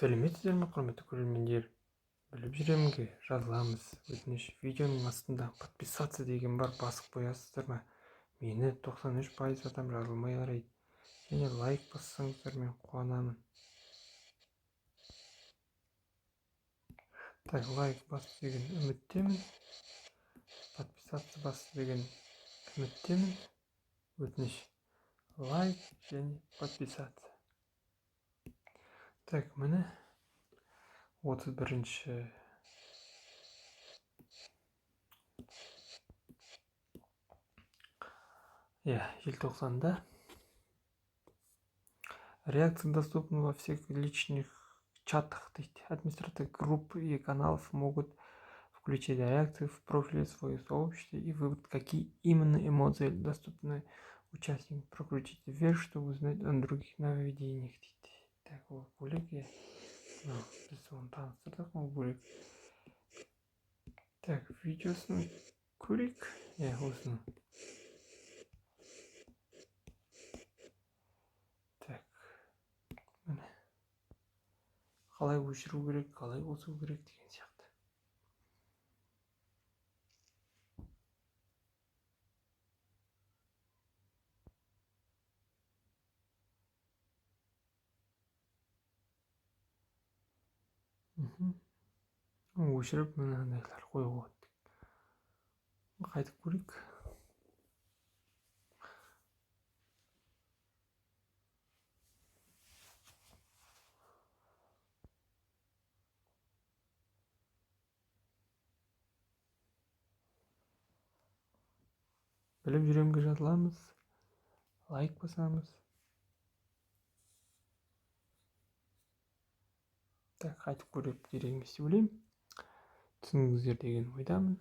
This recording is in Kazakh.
сәлеметсіздер ме, құрметті көрермендер? біліп жүремінге жазыламыз. өтініш, видеоның астында подписаться деген бар, басып қоясыздар ма? Мені 93% адам жазылмай қарайды. Және лайк бассаңыздар мен қуанамын. Так, лайк басты деген үміттемін. Подписаться басты деген үміттемін. Өтініш, лайк және подписаться. Так, міне 31-ші желтоқсанда. Реакция доступна во всех личных чатах. Администраторы групп и каналов могут включить реакции в профиле своего сообщества и выбрать, какие именно эмоции доступны участникам. Прокрутите вверх, чтобы узнать о других нововведениях. Так, ол бөлек, біз оны таныстырдық, ол бөлек. Так, видеосын көрейік. Осыны. Так, міне. Қалай өшіру керек, қалай қосу керек деген сияқты. Өшіріп мынандайлар қоюға болады. Қайтып көрейік. Біліп жүремінге жазыламыз. Лайк басамыз. Так, қайтып көріп керек емес деп ойлаймын. Түсіндіңіздер деген ойдамын.